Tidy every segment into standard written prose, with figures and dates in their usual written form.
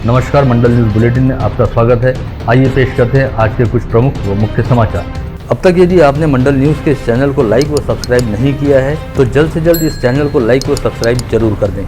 नमस्कार, मंडल news bulletin में आपका स्वागत है। आइए पेश करते हैं आज के कुछ प्रमुख व मुख्य समाचार। अब तक यदि आपने मंडल न्यूज़ के इस चैनल को लाइक व सब्सक्राइब नहीं किया है तो जल्द से जल्द इस चैनल को लाइक व सब्सक्राइब जरूर कर दें।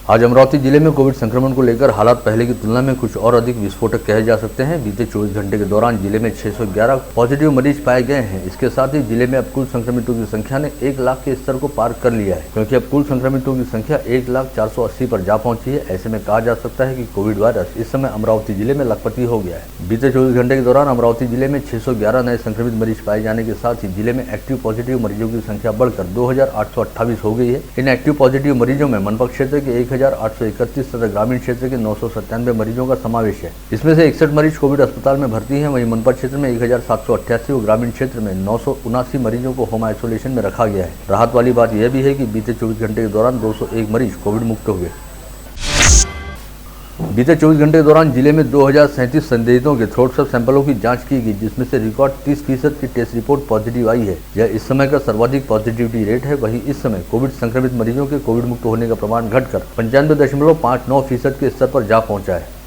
आज अमरावती जिले में कोविड संक्रमण को लेकर हालात पहले की तुलना में कुछ और अधिक विस्फोटक कहे जा सकते हैं। बीते 24 घंटे के दौरान जिले में 611 पॉजिटिव मरीज पाए गए हैं। इसके साथ ही जिले में अब कुल संक्रमितों की संख्या ने 1 लाख के स्तर को पार कर लिया है, क्योंकि अब कुल संक्रमितों की संख्या 1,04,80 पर जा पहुंची है। ऐसे में कहा जा सकता है कि कोविड वायरस इस समय अमरावती जिले में लखपति हो गया है। बीते 24 घंटे के दौरान अमरावती जिले में 611 नए संक्रमित मरीज पाए जाने के साथ ही जिले में एक्टिव पॉजिटिव मरीजों की संख्या बढ़कर 2,828 हो गई है। इन एक्टिव पॉजिटिव मरीजों में मनपा क्षेत्र के 1,831 तथा ग्रामीण क्षेत्र के 997 मरीजों का समावेश है। इसमें से 61 मरीज कोविड अस्पताल में भर्ती हैं। वहीं मनपा क्षेत्र में 1,788 और ग्रामीण क्षेत्र में 979 मरीजों को होम आइसोलेशन में रखा गया है। राहत वाली बात यह भी है कि बीते 24 घंटे के दौरान 201 मरीज कोविड मुक्त हुए। बीते 24 घंटे के दौरान जिले में 2037 संदिग्धों के थ्रोट स्वैब सैंपलों की जांच की गई, जिसमें से रिकॉर्ड 30% की टेस्ट रिपोर्ट पॉजिटिव आई है। यह इस समय का सर्वाधिक पॉजिटिविटी रेट है। वहीं इस समय कोविड संक्रमित मरीजों के कोविड मुक्त होने का प्रमाण घटकर 95.59% के स्तर पर जा पहुंचा है।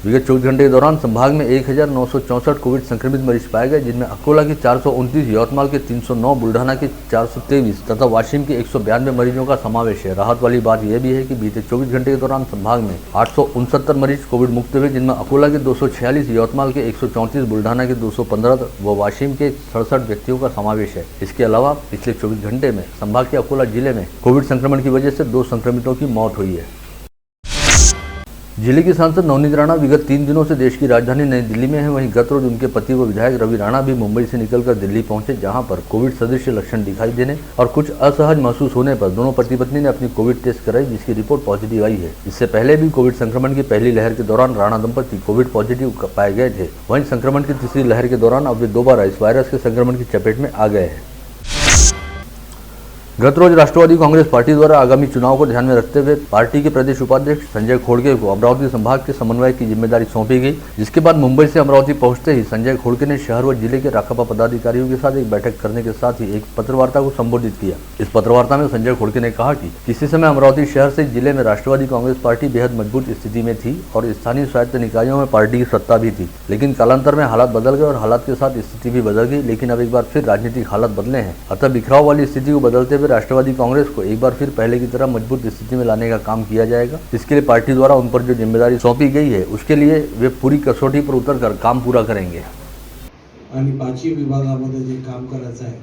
विगत 24 घंटे के दौरान संभाग में 1,964 कोविड संक्रमित मरीज पाए गए, जिनमें अकोला के 429, यवतमाल के 309, बुल्ढाना के 423 तथा वाशिम के 192 मरीजों का समावेश है। राहत वाली बात यह भी है कि बीते 24 घंटे के दौरान संभाग में 869 मरीज कोविड मुक्त हुए, जिनमें अकोला के 246, यवतमाल के 134, बुल्ढाना के 215 व वाशिम के 67 व्यक्तियों का समावेश है। इसके अलावा पिछले 24 घंटे में संभाग के अकोला जिले में कोविड संक्रमण की वजह से 2 संक्रमितों की मौत हुई है। जिले की सांसद नवनीत राणा विगत 3 दिनों से देश की राजधानी नई दिल्ली में है। वहीं गत रोज उनके पति व विधायक रवि राणा भी मुंबई से निकलकर दिल्ली पहुंचे, जहां पर कोविड सदृश लक्षण दिखाई देने और कुछ असहज महसूस होने पर दोनों पति पत्नी ने अपनी कोविड टेस्ट कराई, जिसकी रिपोर्ट पॉजिटिव आई है। इससे पहले भी कोविड संक्रमण की पहली लहर के दौरान राणा दंपति कोविड पॉजिटिव पाए गए थे। वहीं संक्रमण की तीसरी लहर के दौरान अब वे दोबारा इस वायरस के संक्रमण की चपेट में आ गए हैं। गत रोज राष्ट्रवादी कांग्रेस पार्टी द्वारा आगामी चुनाव को ध्यान में रखते हुए पार्टी के प्रदेश उपाध्यक्ष संजय खोड़के को अमरावती संभाग के समन्वय की जिम्मेदारी सौंपी गई, जिसके बाद मुंबई से अमरावती पहुंचते ही संजय खोड़के ने शहर व जिले के राकापा पदाधिकारियों के साथ एक बैठक करने के साथ ही एक पत्रवार्ता को संबोधित किया। इस पत्रवार्ता में संजय खोड़के ने कहा कि किसी समय अमरावती शहर से जिले में राष्ट्रवादी कांग्रेस पार्टी बेहद मजबूत स्थिति में थी और स्थानीय स्वायत्त निकायों में पार्टी की सत्ता भी थी, लेकिन कालांतर में हालात बदल गए और हालात के साथ स्थिति भी बदल गई। लेकिन अब एक बार फिर राजनीतिक हालात बदले हैं, अतः बिखराव वाली स्थिति को बदलते हुए राष्ट्रवादी कांग्रेस को एक बार फिर पहले की तरह मजबूत स्थिति में लाने का काम किया जाएगा। इसके लिए पार्टी द्वारा उन पर जो जिम्मेदारी सौंपी गई है उसके लिए वे पूरी कसौटी पर उतरकर काम पूरा करेंगे। आणि 5 विभागामध्ये जे काम करायचं आहे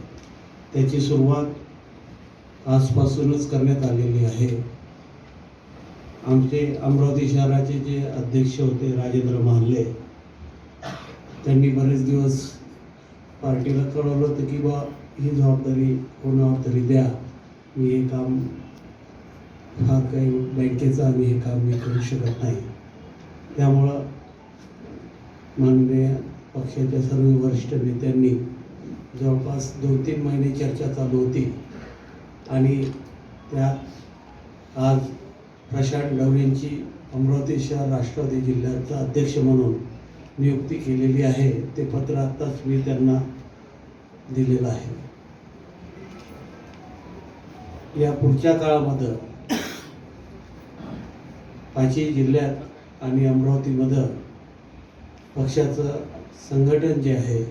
त्याची सुरुवात आजपासूनच करण्यात आलेली आहे। आमचे अमरावती शहराचे जे अध्यक्ष होते राजेंद्र महाले, त्यांनी बरेच दिवस पार्टीला कळवलं होतं की बा ही जबाबदारी कोणावर तरी द्या, मी हे काम फार काही बँकेचं आणि हे काम मी करू शकत नाही। त्यामुळं माननीय पक्षाच्या सर्व वरिष्ठ नेत्यांनी जवळपास 2-3 महिने चर्चा चालू होती आणि त्यात आज प्रशांत डवरेंची अमरावती शहर राष्ट्रवादी जिल्ह्याचा अध्यक्ष म्हणून नियुक्ती केलेली आहे। ते पत्र आत्ताच मी त्यांना दिलेलं आहे। या पुढच्या काळामध्ये 5 जिल्ह्यात आणि अमरावतीमध्ये पक्षाचं संघटन जे आहे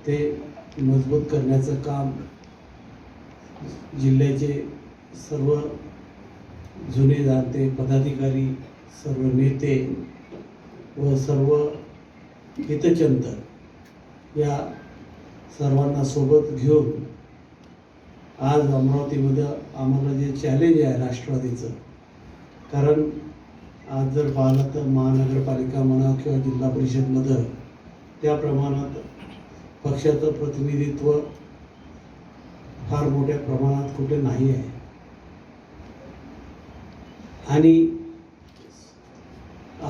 ते मजबूत करण्याचं काम जिल्ह्याचे सर्व जुने जाणते पदाधिकारी, सर्व नेते व सर्व हितचिंतक या सर्वांना सोबत घेऊन आज अमरावतीमध्ये आम्हाला जे चॅलेंज आहे राष्ट्रवादीचं, कारण आज जर पाहिलं तर महानगरपालिका म्हणा किंवा जिल्हा परिषदमध्ये त्या प्रमाणात पक्षाचं प्रतिनिधित्व फार मोठ्या प्रमाणात कुठे नाही आहे आणि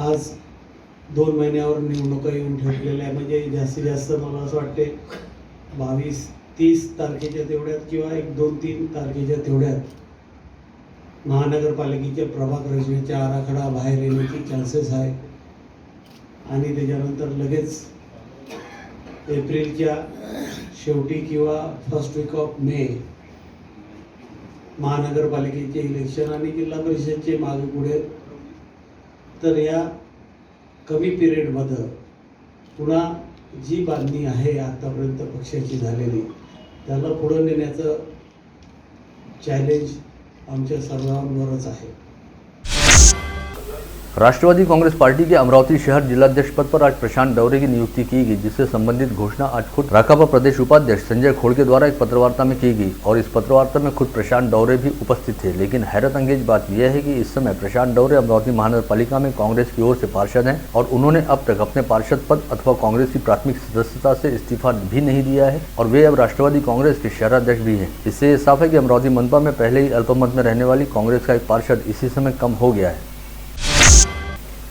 आज 2 महिन्यावर निवडणुका येऊन ठेवलेल्या आहे। म्हणजे जास्तीत जास्त मला असं वाटते 22-30 तारखेच्या तेवढ्यात किंवा 1-2-3 तारखेच्या तेवढ्यात महानगरपालिकेच्या प्रभाग रचनेचा आराखडा बाहेर येण्याची चान्सेस आहे आणि त्याच्यानंतर लगेच एप्रिलच्या शेवटी किंवा फर्स्ट वीक ऑफ मे महानगरपालिकेचे इलेक्शन आणि जिल्हा परिषदचे मागे पुढे, तर या कमी पिरियडमध्ये पुन्हा जी बांधणी आहे आतापर्यंत पक्षाची झालेली त्याला पुढे नेण्याचं चॅलेंज आमच्या सर्वांवरच आहे। राष्ट्रवादी कांग्रेस पार्टी के अमरावती शहर जिलाध्यक्ष पद पर आज प्रशांत डौरे की नियुक्ति की गई, जिससे संबंधित घोषणा आज खुद राकापा प्रदेश उपाध्यक्ष संजय खोड़के द्वारा एक पत्रवार्ता में की गई और इस पत्रवार्ता में खुद प्रशांत डौरे भी उपस्थित थे। लेकिन हैरत अंगेज बात यह है कि इस समय प्रशांत डौरे अमरावती महानगरपालिका में कांग्रेस की ओर से पार्षद हैं और उन्होंने अब तक अपने पार्षद पद अथवा कांग्रेस की प्राथमिक सदस्यता से इस्तीफा भी नहीं दिया है और वे अब राष्ट्रवादी कांग्रेस के शहराध्यक्ष भी हैं। इससे यह साफ है कि अमरावती मनपा में पहले ही अल्पमत में रहने वाली कांग्रेस का एक पार्षद इसी समय कम हो गया है।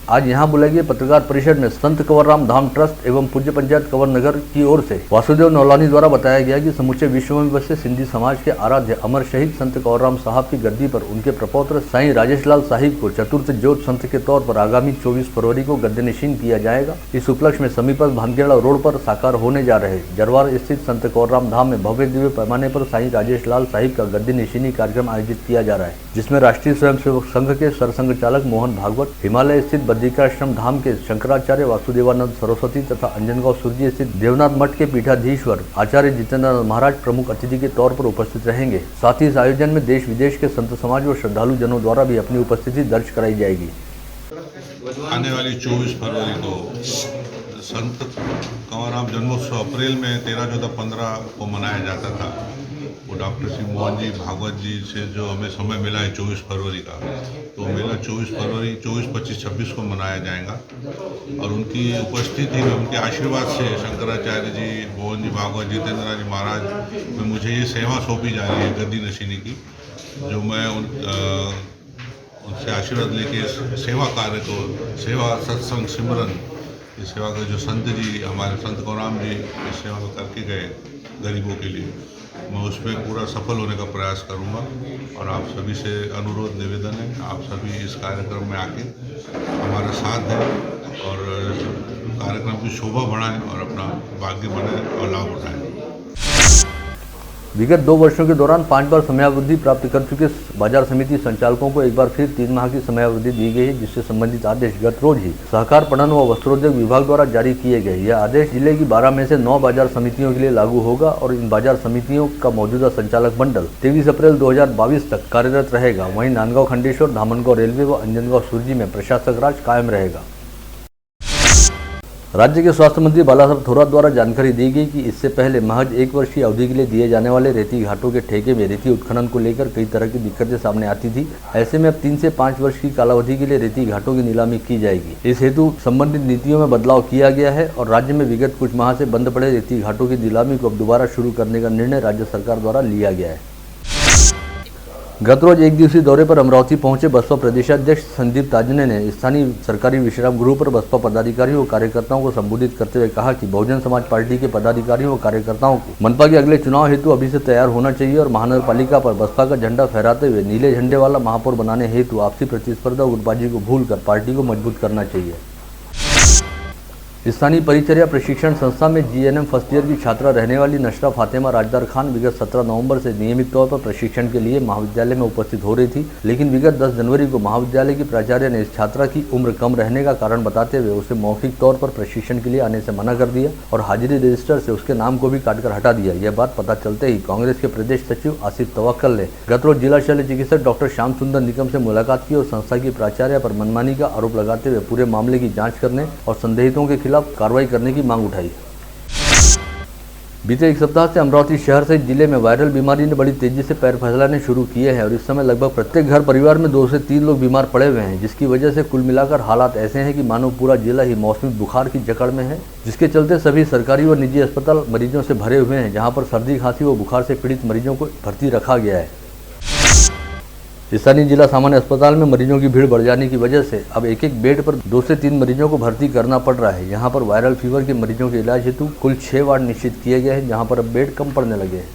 आज यहां बुलाई गई पत्रकार परिषद में संत कंवरराम धाम ट्रस्ट एवं पूज्य पंचायत कंवर नगर की ओर से वासुदेव नौलानी द्वारा बताया गया कि समूचे विश्व में बसे सिंधी समाज के आराध्य अमर शहीद संत कंवरराम साहब की गद्दी पर उनके प्रपौत्र साईं राजेश लाल साहिब को चतुर्थ ज्योत संत के तौर पर आगामी 24 फरवरी को गद्दीनशीन किया जाएगा। इस उपलक्ष्य में समीपस्थ भानखेड़ा रोड पर साकार होने जा रहे जरवार स्थित संत कंवरराम धाम में भव्य दिव्य पैमाने पर साईं राजेश लाल साहिब का गद्दीनशीनी कार्यक्रम आयोजित किया जा रहा है, जिसमें राष्ट्रीय स्वयंसेवक संघ के सरसंघ चालक मोहन भागवत, हिमालय स्थित बद्रिकाश्रम धाम के शंकराचार्य वासुदेवानंद सरस्वती तथा अंजनगांव सूर्य स्थित देवनाथ मठ के पीठाधीश्वर आचार्य जितेंद्र महाराज प्रमुख अतिथि के तौर पर उपस्थित रहेंगे। साथ ही इस आयोजन में देश विदेश के संत समाज व श्रद्धालु जनों द्वारा भी अपनी उपस्थिति दर्ज कराई जाएगी। आने वाली 24 फरवरी को संत कंवरराम जन्मोत्सव अप्रैल में 13, 14, 15 को मनाया जाता था। वो डॉक्टर श्री मोहन जी भागवत जी से जो हमें समय मिला है 24 फरवरी का, तो मेला 24 फरवरी 24, 25, 26 को मनाया जाएगा और उनकी उपस्थिति में उनके आशीर्वाद से शंकराचार्य जी, मोहन जी भागवत, जितेंद्र जी महाराज में मुझे ये सेवा सौंपी जा रही है गद्दीनशीनी की, जो मैं उनसे आशीर्वाद लेके सेवा कार्य को, सेवा सत्संग सिमरन, इस सेवा का जो संत जी हमारे संत कंवरराम जी इस सेवा को करके गए गरीबों के लिए, मैं उस पर पूरा सफल होने का प्रयास करूंगा। और आप सभी से अनुरोध निवेदन है, आप सभी इस कार्यक्रम में आके हमारा साथ दें और कार्यक्रम की शोभा बढ़ाएं और अपना भाग्य बनाएं और लाभ उठाएं। विगत 2 वर्षों के दौरान 5 बार समयावधि प्राप्त कर चुके बाजार समिति संचालकों को एक बार फिर 3 माह की समयावधि दी गई है, जिससे संबंधित आदेश गत रोज ही सहकार पणन व वस्त्रोद्योग विभाग द्वारा जारी किए गए। यह आदेश जिले की 12 में से 9 बाजार समितियों के लिए लागू होगा और इन बाजार समितियों का मौजूदा संचालक मंडल 23 अप्रैल 2022 तक कार्यरत रहेगा। वहीं नांदगांव खंडेश्वर, धामनगांव रेलवे व अंजनगांव सुरजी में प्रशासक राज कायम रहेगा। राज्य के स्वास्थ्य मंत्री बालासाहब थोराट द्वारा जानकारी दी गई कि इससे पहले महज 1 वर्ष की अवधि के लिए दिए जाने वाले रेती घाटों के ठेके में रेती उत्खनन को लेकर कई तरह की दिक्कतें सामने आती थी। ऐसे में अब 3 से 5 वर्ष की कालावधि के लिए रेती घाटों की नीलामी की जाएगी। इस हेतु संबंधित नीतियों में बदलाव किया गया है और राज्य में विगत कुछ माह से बंद पड़े रेती घाटों की नीलामी को अब दोबारा शुरू करने का निर्णय राज्य सरकार द्वारा लिया गया है। गत रोज 1 दिवसीय दौरे पर अमरावती पहुंचे बसपा प्रदेशाध्यक्ष संदीप ताजने ने स्थानीय सरकारी विश्राम गृह पर बसपा पदाधिकारियों और कार्यकर्ताओं को संबोधित करते हुए कहा कि बहुजन समाज पार्टी के पदाधिकारियों और कार्यकर्ताओं को मनपा के अगले चुनाव हेतु अभी से तैयार होना चाहिए और महानगरपालिका पर बसपा का झंडा फहराते हुए नीले झंडे वाला महापौर बनाने हेतु आपसी प्रतिस्पर्धा और गुटबाजी को भूलकर पार्टी को मजबूत करना चाहिए। स्थानीय परिचर्या प्रशिक्षण संस्था में जीएनएम फर्स्ट ईयर की छात्रा रहने वाली नशरा फातिमा राजदार खान विगत 17 नवंबर से नियमित तौर पर प्रशिक्षण के लिए महाविद्यालय में उपस्थित हो रही थी, लेकिन विगत 10 जनवरी को महाविद्यालय की प्राचार्य ने इस छात्रा की उम्र कम रहने का कारण बताते हुए उसे मौखिक तौर पर प्रशिक्षण के लिए आने से मना कर दिया और हाजिरी रजिस्टर से उसके नाम को भी काटकर हटा दिया। यह बात पता चलते ही कांग्रेस के प्रदेश सचिव आसिफ तवक्कल ने गत रोज जिला शल्य चिकित्सक डॉक्टर श्याम सुंदर निकम से मुलाकात की और संस्था की प्राचार्य पर मनमानी का आरोप लगाते हुए पूरे मामले की जाँच करने और संदेहितों के खिलाफ कार्रवाई करने की मांग उठाई। बीते 1 सप्ताह से अमरावती शहर सहित जिले में वायरल बीमारी ने बड़ी तेजी से पैर फैलाने शुरू किए हैं और इस समय लगभग प्रत्येक घर परिवार में 2 से 3 लोग बीमार पड़े हुए हैं, जिसकी वजह से कुल मिलाकर हालात ऐसे हैं कि मानो पूरा जिला ही मौसमी बुखार की जकड़ में है, जिसके चलते सभी सरकारी व निजी अस्पताल मरीजों से भरे हुए हैं, जहाँ पर सर्दी खांसी व बुखार से पीड़ित मरीजों को भर्ती रखा गया है। स्थानीय जिला सामान्य अस्पताल में मरीजों की भीड़ बढ़ जाने की वजह से अब एक बेड पर 2 से 3 मरीजों को भर्ती करना पड़ रहा है। यहाँ पर वायरल फीवर के मरीजों के इलाज हेतु कुल 6 वार्ड निश्चित किए गए हैं, जहाँ पर अब बेड कम पड़ने लगे हैं।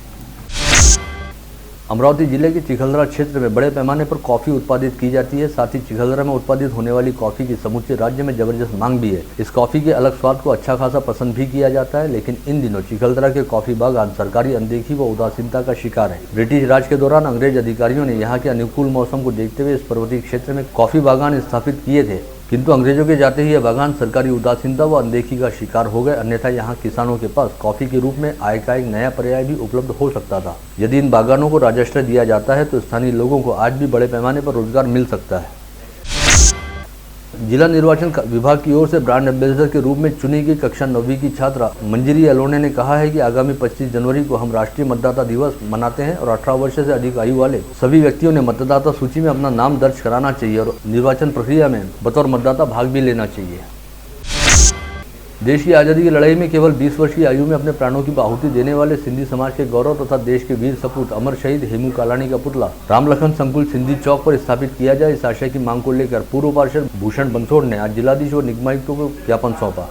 अमरावती जिले के चिखलदरा क्षेत्र में बड़े पैमाने पर कॉफी उत्पादित की जाती है। साथ ही चिखलदरा में उत्पादित होने वाली कॉफी की समूचे राज्य में जबरदस्त मांग भी है। इस कॉफी के अलग स्वाद को अच्छा खासा पसंद भी किया जाता है, लेकिन इन दिनों चिखलदरा के कॉफी बागान सरकारी अनदेखी व उदासीनता का शिकार है। ब्रिटिश राज के दौरान अंग्रेज अधिकारियों ने यहाँ के अनुकूल मौसम को देखते हुए इस पर्वतीय क्षेत्र में कॉफी बागान स्थापित किए थे, किंतु अंग्रेजों के जाते ही यह बागान सरकारी उदासीनता व अनदेखी का शिकार हो गए। अन्यथा यहाँ किसानों के पास कॉफी के रूप में आय का एक नया पर्याय भी उपलब्ध हो सकता था। यदि इन बागानों को राजस्व दिया जाता है तो स्थानीय लोगों को आज भी बड़े पैमाने पर रोजगार मिल सकता है। जिला निर्वाचन विभाग की ओर से ब्रांड एम्बेसडर के रूप में चुनी गई कक्षा 9वीं की छात्रा मंजरी अलोने ने कहा है कि आगामी 25 जनवरी को हम राष्ट्रीय मतदाता दिवस मनाते हैं और 18 वर्ष से अधिक आयु वाले सभी व्यक्तियों ने मतदाता सूची में अपना नाम दर्ज कराना चाहिए और निर्वाचन प्रक्रिया में बतौर मतदाता भाग भी लेना चाहिए। देश की आज़ादी की लड़ाई में केवल 20 वर्ष की आयु में अपने प्राणों की आहुति देने वाले सिंधी समाज के गौरव तथा देश के वीर सपूत अमर शहीद हेमू कालानी का पुतला रामलखन संकुल सिंधी चौक पर स्थापित किया जाए, इस आशय की मांग को लेकर पूर्व पार्षद भूषण बंसोड़ ने आज जिलाधीश व निगमायुक्तों को ज्ञापन सौंपा।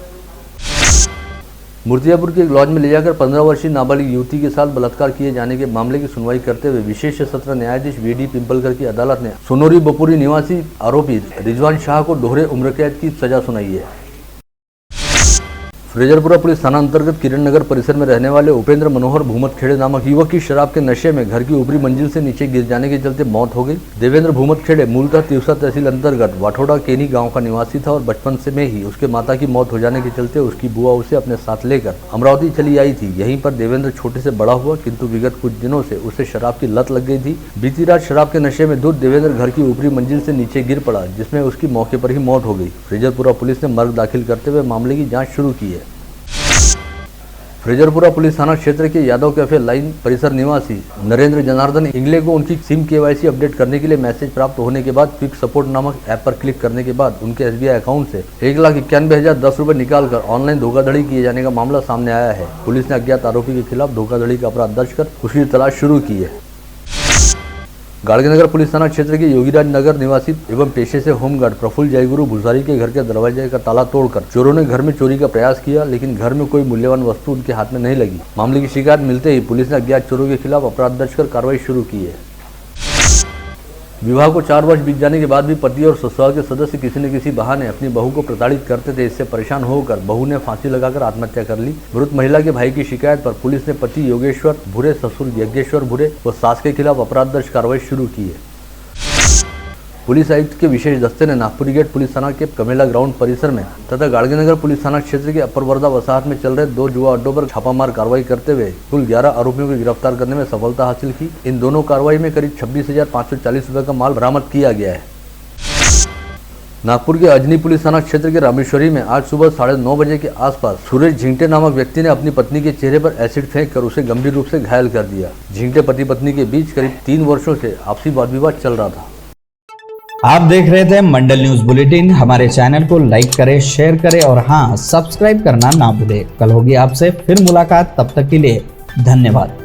मुर्तियापुर के एक लॉज में ले जाकर 15 वर्षीय नाबालिग युवती के साथ बलात्कार किए जाने के मामले की सुनवाई करते हुए विशेष सत्र न्यायाधीश वीडी पिंपलकर की अदालत ने सोनोरी बपुरी निवासी आरोपी रिजवान शाह को दोहरे उम्र कैद की सजा सुनाई है। फ्रेजरपुरा पुलिस थाना अंतर्गत किरण नगर परिसर में रहने वाले उपेंद्र मनोहर भूमत खेड़े नामक युवक की शराब के नशे में घर की ऊपरी मंजिल से नीचे गिर जाने के चलते मौत हो गई। देवेंद्र भूमत खेड़े मूलतः तिवसा तहसील अंतर्गत वाठोड़ा केनी गांव का निवासी था और बचपन से में ही उसके माता की मौत हो जाने के चलते उसकी बुआ उसे अपने साथ लेकर अमरावती चली आई थी। यहीं पर देवेंद्र छोटे से बड़ा हुआ, किंतु विगत कुछ दिनों से उसे शराब की लत लग गई थी। बीती रात शराब के नशे में धुत देवेंद्र घर की ऊपरी मंजिल से नीचे गिर पड़ा, जिसमें उसकी मौके पर ही मौत हो गई। फ्रेजरपुरा पुलिस ने मर्ग दाखिल करते हुए मामले की जाँच शुरू की है। फ्रेजरपुरा पुलिस थाना क्षेत्र के यादव कैफे लाइन परिसर निवासी नरेंद्र जनार्दन इंगले को उनकी सिम KYC अपडेट करने के लिए मैसेज प्राप्त होने के बाद क्विक सपोर्ट नामक ऐप पर क्लिक करने के बाद उनके SBI अकाउंट से 1,91,010 रुपए निकालकर ऑनलाइन धोखाधड़ी किए जाने का मामला सामने आया है। पुलिस ने अज्ञात आरोपी के खिलाफ धोखाधड़ी का अपराध दर्ज कर उसकी तलाश शुरू की है। गाड़गीनगर पुलिस थाना क्षेत्र के योगीराज नगर निवासी एवं पेशे से होमगार्ड प्रफुल्ल जयगुरु भुसारी के घर के दरवाजे का ताला तोड़कर चोरों ने घर में चोरी का प्रयास किया, लेकिन घर में कोई मूल्यवान वस्तु उनके हाथ में नहीं लगी। मामले की शिकायत मिलते ही पुलिस ने अज्ञात चोरों के खिलाफ अपराध दर्ज कर कार्रवाई शुरू की है। विवाह को 4 वर्ष बीत जाने के बाद भी पति और ससुराल के सदस्य किसी न किसी बहाने अपनी बहू को प्रताड़ित करते थे। इससे परेशान होकर बहू ने फांसी लगाकर आत्महत्या कर ली। मृत महिला के भाई की शिकायत पर पुलिस ने पति योगेश्वर भूरे, ससुर यज्ञेश्वर भूरे व सास के खिलाफ अपराध दर्ज कार्रवाई शुरू की है। पुलिस आयुक्त के विशेष दस्ते ने नागपुरी गेट पुलिस थाना के कमेला ग्राउंड परिसर में तथा गाड़गीनगर पुलिस थाना क्षेत्र के अपर वर्दा वसाहत में चल रहे 2 जुआ अड्डों पर छापामार कार्रवाई करते हुए कुल 11 आरोपियों को गिरफ्तार करने में सफलता हासिल की। इन दोनों कार्रवाई में करीब 26,540 रुपए का माल बरामद किया गया है। नागपुर के अजनी पुलिस थाना क्षेत्र के रामेश्वरी में आज सुबह 9:30 बजे के आसपास सुरेश झिंगटे नामक व्यक्ति ने अपनी पत्नी के चेहरे पर एसिड फेंक कर उसे गंभीर रूप से घायल कर दिया। झिंगटे पति पत्नी के बीच करीब 3 वर्षों से आपसी वाद विवाद चल रहा था। आप देख रहे थे मंडल न्यूज बुलेटिन। हमारे चैनल को लाइक करें, शेयर करें और हाँ, सब्सक्राइब करना ना भूलें। कल होगी आपसे फिर मुलाकात, तब तक के लिए धन्यवाद।